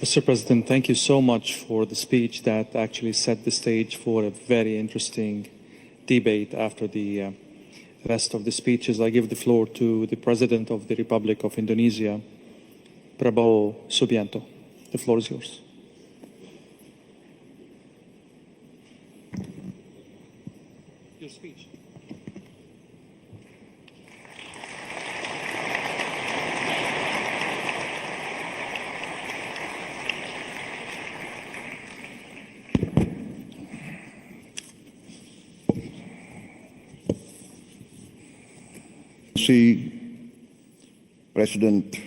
Mr. President, thank you so much for the speech that actually set the stage for a very interesting debate after the rest of the speeches. I give the floor to the President of the Republic of Indonesia, Prabowo Subianto. The floor is yours. Your speech. President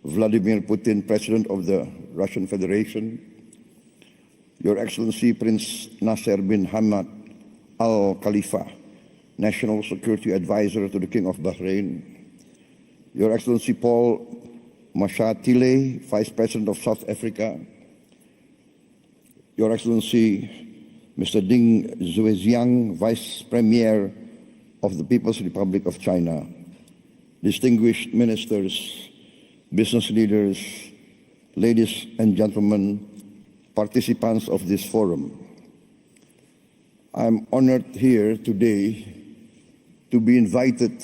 Vladimir Putin, President of the Russian Federation, Your Excellency Prince Nasser bin Hamad Al Khalifa, National Security Advisor to the King of Bahrain, Your Excellency Paul Mashatile, Vice President of South Africa, Your Excellency Mr. Ding Xuexiang, Vice Premier of the People's Republic of China, distinguished ministers, business leaders, ladies and gentlemen, participants of this forum. I'm honored here today to be invited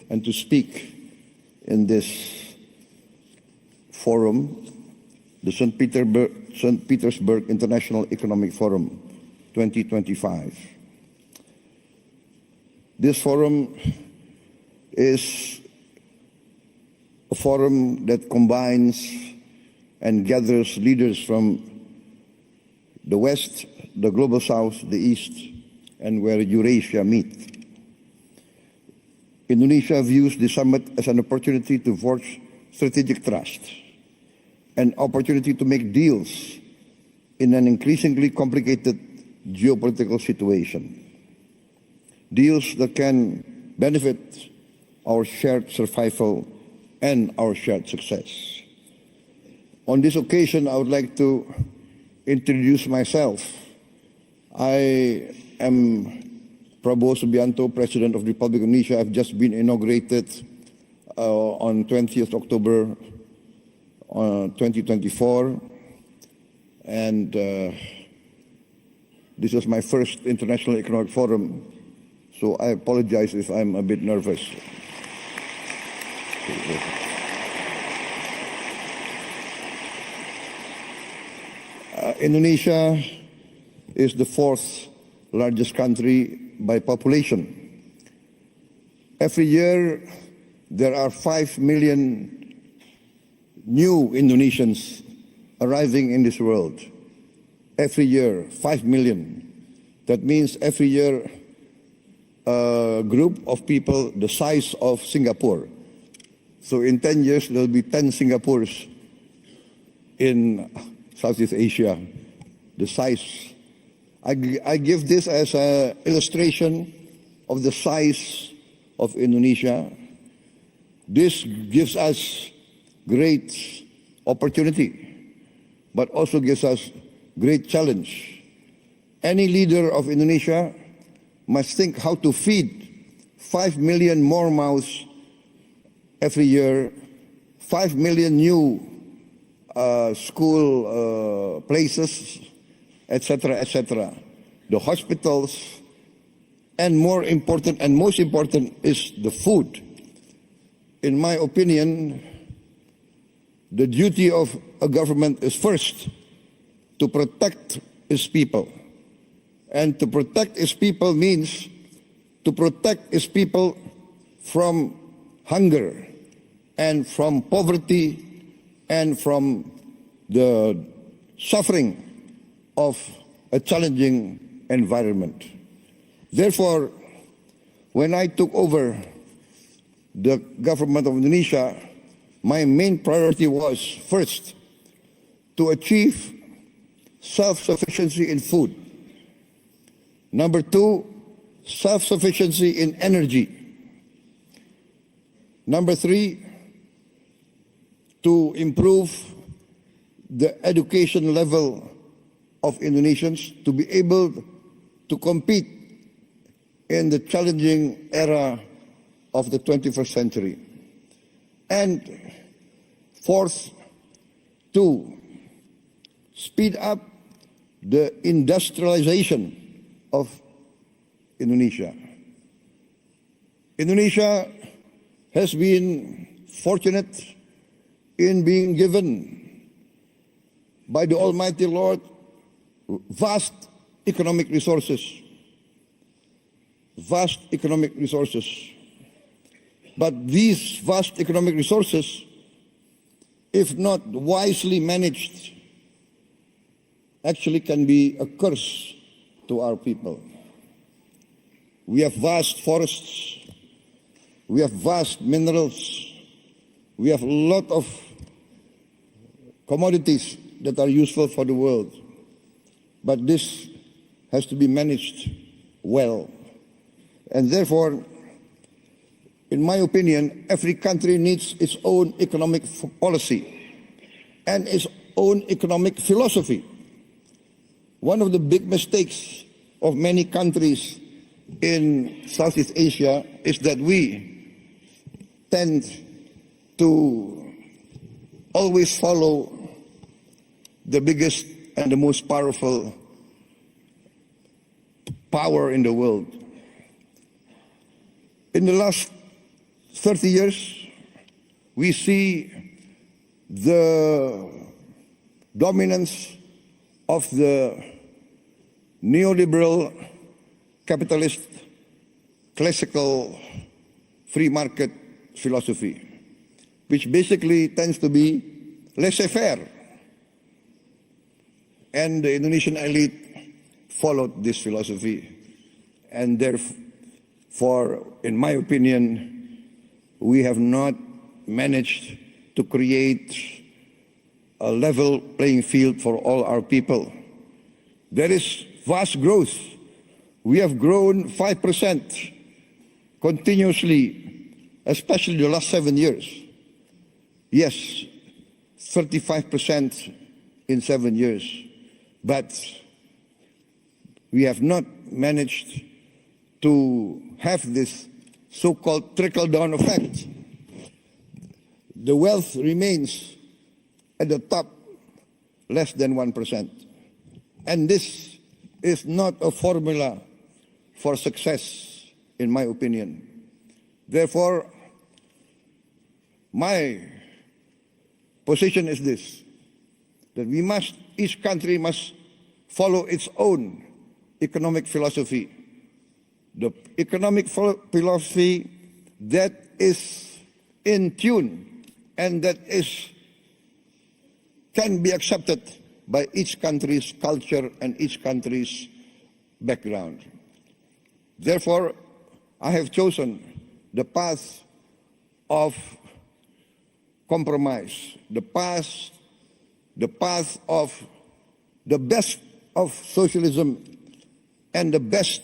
and to speak in this forum, the St. Petersbug International Economic Forum 2025. This forum is a forum that combines and gathers leaders from the West, the Global South, the East, and where Eurasia meet. Indonesia views the summit as an opportunity to forge strategic trust, an opportunity to make deals in an increasingly complicated geopolitical situation. Deals that can benefit our shared survival and our shared success. On this occasion, I would like to introduce myself. I am Prabowo Subianto, President of the Republic of Indonesia. I've just been inaugurated on 20th October 2024. And this was my first International Economic Forum, so I apologize if I'm a bit nervous. Indonesia is the fourth largest country by population. Every year, there are 5 million new Indonesians arriving in this world. Every year, 5 million. That means every year, a group of people the size of Singapore. So in 10 years, there will be 10 Singapores in Southeast Asia, the size. I give this as an illustration of the size of Indonesia. This gives us great opportunity, but also gives us great challenge. Any leader of Indonesia must think how to feed 5 million more mouths every year, 5 million new school places, etc., etc. The hospitals, and more important and most important is the food. In my opinion, the duty of a government is first to protect its people. And to protect its people means to protect its people from hunger and from poverty and from the suffering of a challenging environment. Therefore, when I took over the government of Indonesia, my main priority was first to achieve self-sufficiency in food. Number two, self-sufficiency in energy. Number three, to improve the education level of Indonesians to be able to compete in the challenging era of the 21st century. And fourth, to speed up the industrialization of Indonesia. Indonesia has been fortunate in being given by the Almighty Lord vast economic resources. Vast economic resources. But these vast economic resources, if not wisely managed, actually can be a curse to our people. We have vast forests, we have vast minerals, we have a lot of commodities that are useful for the world. But this has to be managed well. And therefore, in my opinion, every country needs its own economic policy and its own economic philosophy. One of the big mistakes of many countries in Southeast Asia is that we tend to always follow the biggest and the most powerful power in the world. In the last 30 years, we see the dominance of the neoliberal capitalist classical free market philosophy, which basically tends to be laissez-faire. And the Indonesian elite followed this philosophy. And therefore, in my opinion, we have not managed to create a level playing field for all our people. There is vast growth. We have grown 5% continuously, especially the last 7 years. Yes, 35% in 7 years. But we have not managed to have this so-called trickle-down effect. The wealth remains at the top less than 1%. And this is not a formula for success, in my opinion. Therefore, my position is this, that each country must follow its own economic philosophy. The economic philosophy that is in tune and that can be accepted by each country's culture and each country's background. Therefore, I have chosen the path of compromise, the path of the best of socialism and the best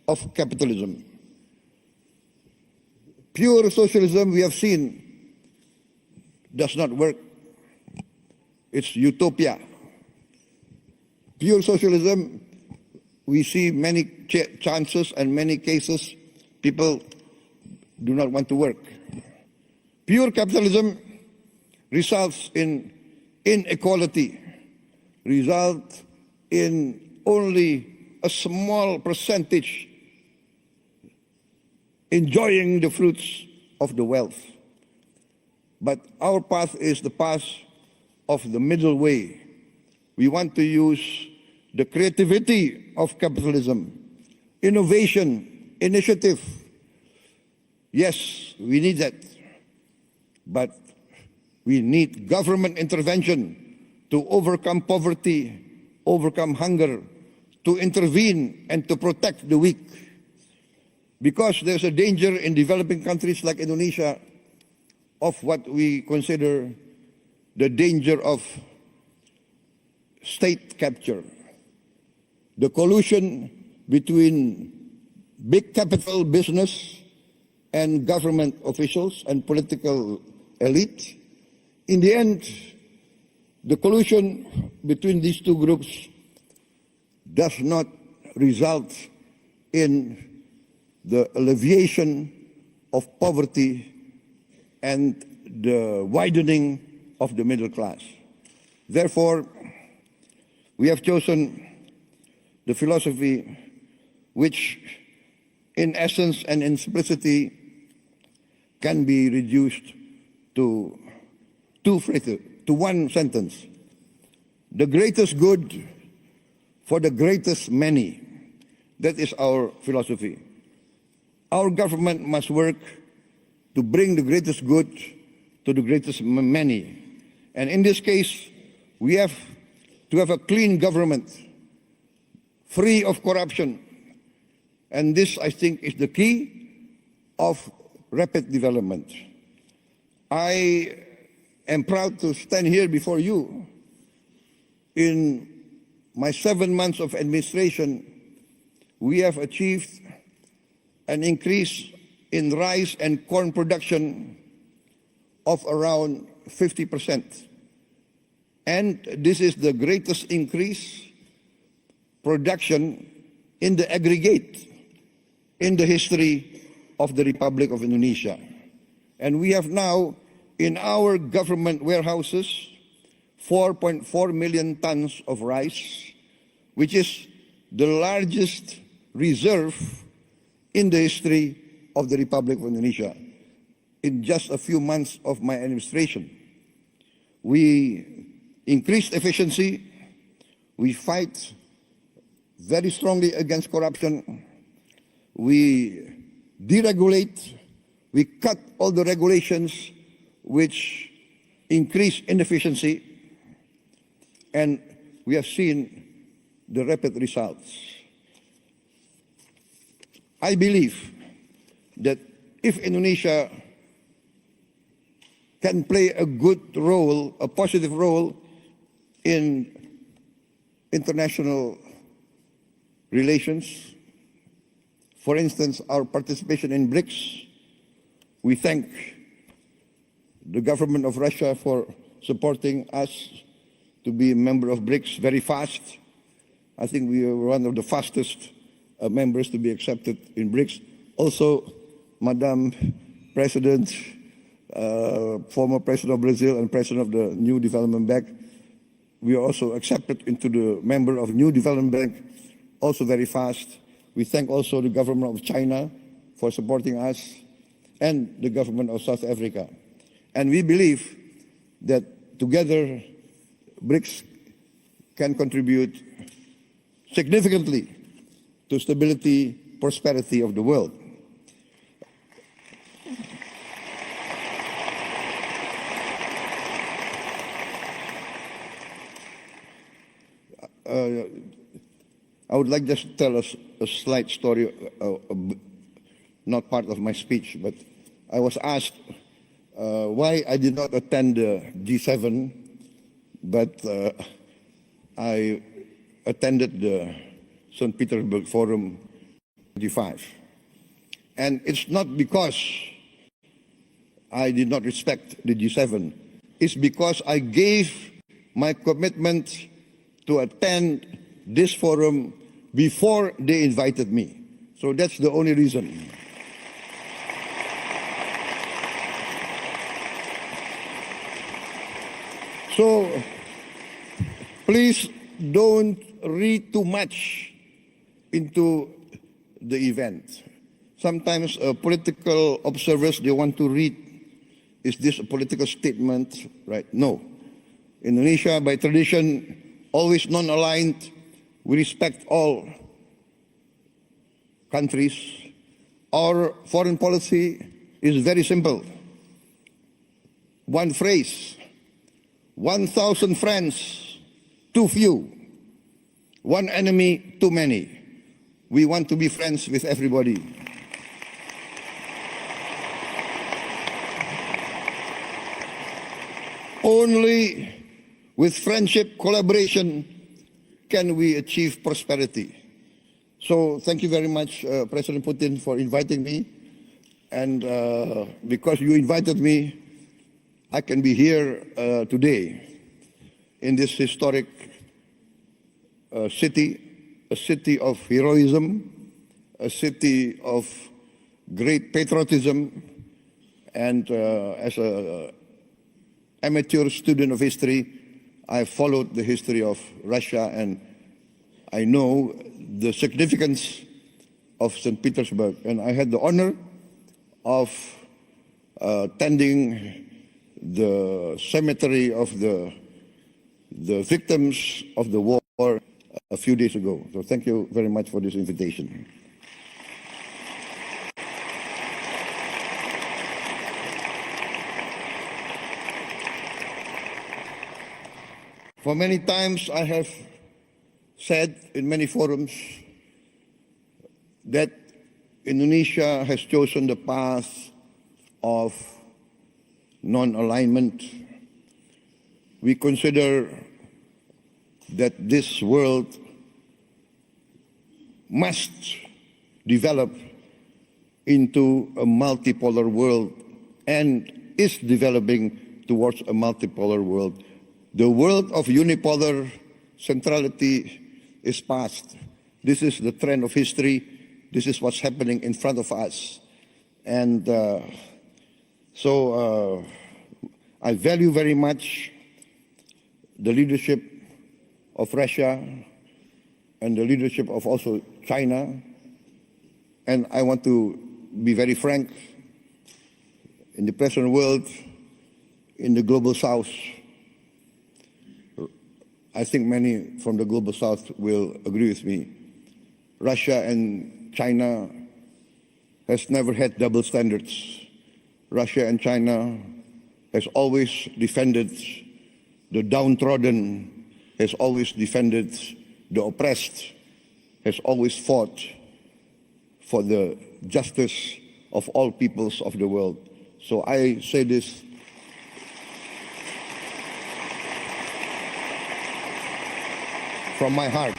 of capitalism. Pure socialism, we have seen, does not work. It's utopia. Pure socialism, we see many chances and many cases people do not want to work. Pure capitalism results in inequality, results in only a small percentage enjoying the fruits of the wealth. But our path is the path of the middle way. We want to use the creativity of capitalism, innovation, initiative. Yes, we need that. But we need government intervention to overcome poverty, overcome hunger, to intervene and to protect the weak. Because there's a danger in developing countries like Indonesia of what we consider the danger of state capture. The collusion between big capital business and government officials and political elite. In the end, the collusion between these two groups does not result in the alleviation of poverty and the widening of the middle class. Therefore, We have chosen the philosophy which, in essence and in simplicity, can be reduced to one sentence. The greatest good for the greatest many. That is our philosophy. Our government must work to bring the greatest good to the greatest many. And in this case, we have to have a clean government, free of corruption. And this, I think, is the key of rapid development. I am proud to stand here before you. In my 7 months of administration, we have achieved an increase in rice and corn production of around 50%. And this is the greatest increase production in the aggregate in the history of the Republic of Indonesia. And we have now in our government warehouses 4.4 million tons of rice, which is the largest reserve in the history of the Republic of Indonesia. In just a few months of my administration, we increased efficiency, we fight very strongly against corruption, we deregulate, we cut all the regulations which increase inefficiency, and we have seen the rapid results. I believe that if Indonesia can play a good role, a positive role in international relations, for instance, our participation in BRICS, we thank the government of Russia for supporting us to be a member of BRICS very fast. I think we are one of the fastest members to be accepted in BRICS. Also, Madam President, former President of Brazil and President of the New Development Bank, we are also accepted into the member of New Development Bank, also very fast. We thank also the government of China for supporting us and the government of South Africa. And we believe that together BRICS can contribute significantly to stability, prosperity of the world. I would like just to tell us a slight story, not part of my speech, but I was asked why I did not attend the G7, but I attended the St. Petersbug Forum 25. And it's not because I did not respect the G7, it's because I gave my commitment to attend this forum before they invited me. So that's the only reason. So please don't read too much into the event. Sometimes political observers, they want to read, is this a political statement, right? No. Indonesia, by tradition, always non-aligned. We respect all countries. Our foreign policy is very simple. One phrase: 1,000 friends, too few. One enemy, too many. We want to be friends with everybody. Only with friendship, collaboration, can we achieve prosperity. So thank you very much, President Putin, for inviting me. And because you invited me, I can be here today in this historic city, a city of heroism, a city of great patriotism, and as an amateur student of history, I followed the history of Russia, and I know the significance of St. Petersburg. And I had the honor of tending the cemetery of the victims of the war a few days ago. So thank you very much for this invitation. For many times I have said in many forums that Indonesia has chosen the path of non-alignment. We consider that this world must develop into a multipolar world and is developing towards a multipolar world. The world of unipolar centrality is past. This is the trend of history. This is what's happening in front of us. And so I value very much the leadership of Russia and the leadership of also China. And I want to be very frank, in the present world, in the global south, I think many from the global south will agree with me. Russia and China has never had double standards. Russia and China has always defended the downtrodden, has always defended the oppressed, has always fought for the justice of all peoples of the world. So I say this from my heart.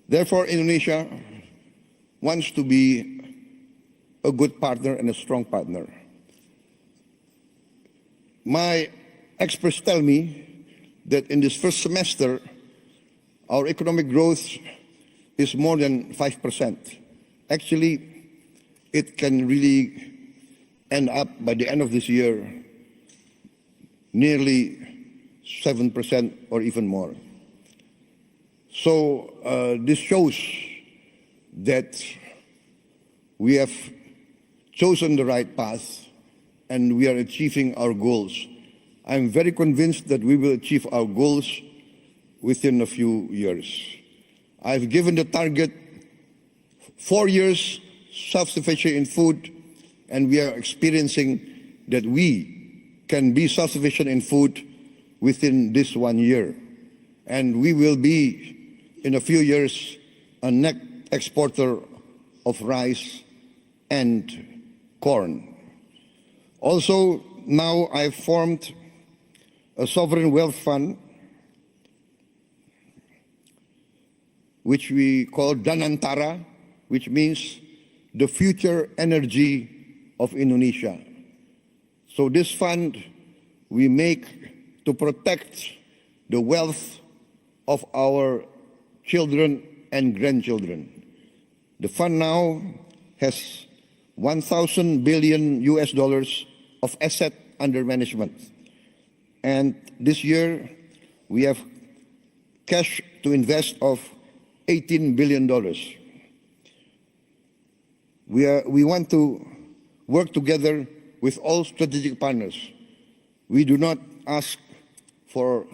Therefore, Indonesia wants to be a good partner and a strong partner. My experts tell me that in this first semester, our economic growth is more than 5%. Actually, it can really end up by the end of this year nearly 7% or even more. So this shows that we have chosen the right path and we are achieving our goals. I'm very convinced that we will achieve our goals within a few years. I've given the target 4 years self-sufficient in food, and we are experiencing that we can be self-sufficient in food within this 1 year. And we will be, in a few years, a net exporter of rice and corn. Also, now I've formed a sovereign wealth fund, which we call Danantara, which means the future energy of Indonesia. So this fund we make to protect the wealth of our children and grandchildren. The fund now has 1,000 billion US dollars of asset under management. And this year we have cash to invest of $18 billion. We want to work together with all strategic partners. We do not ask for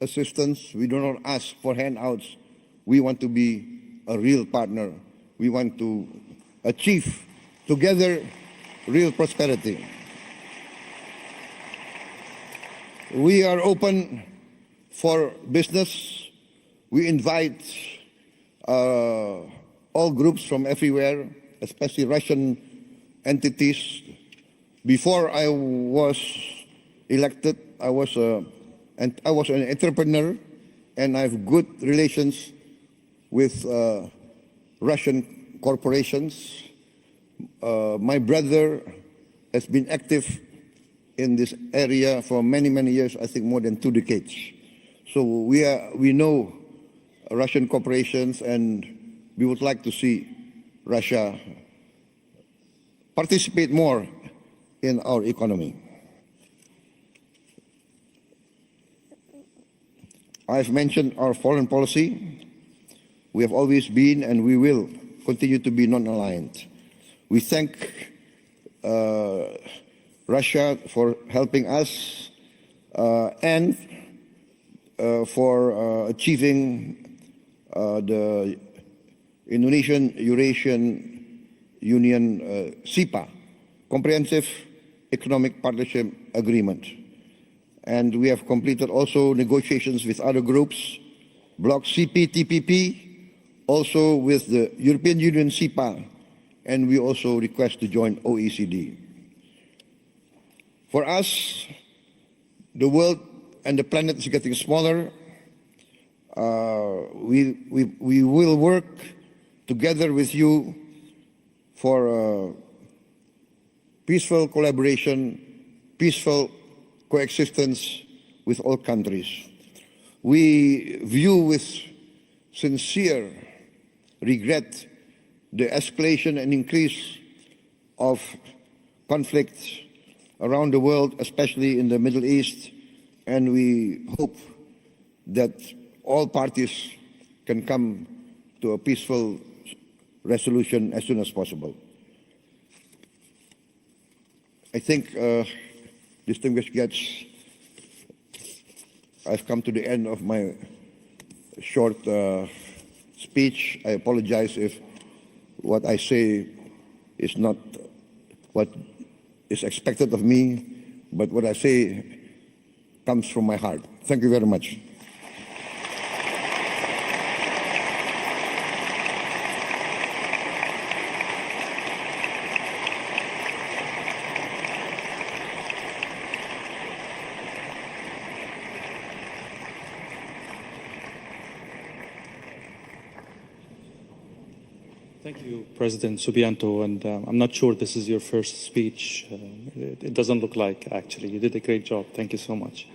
assistance. We do not ask for handouts. We want to be a real partner. We want to achieve together real prosperity. We are open for business. We invite all groups from everywhere, especially Russian entities. Before I was elected, I was an entrepreneur, and I have good relations with Russian corporations. My brother has been active in this area for many, many years, I think more than 2 decades. So we know Russian corporations, and we would like to see Russia participate more in our economy. I've mentioned our foreign policy. We have always been and we will continue to be non-aligned. We thank Russia for helping us and for achieving the Indonesian-Eurasian Union SIPA, Comprehensive Economic Partnership Agreement. And we have completed also negotiations with other groups, Bloc CPTPP, also with the European Union SIPA, and we also request to join OECD. For us, the world and the planet is getting smaller. We will work together with you for peaceful collaboration, peaceful coexistence with all countries. We view with sincere regret the escalation and increase of conflicts around the world, especially in the Middle East, and we hope that all parties can come to a peaceful resolution as soon as possible. I think, distinguished guests, I've come to the end of my short speech. I apologize if what I say is not what is expected of me, but what I say comes from my heart. Thank you very much. Thank you, President Subianto, and I'm not sure this is your first speech. It doesn't look like, actually. You did a great job. Thank you so much.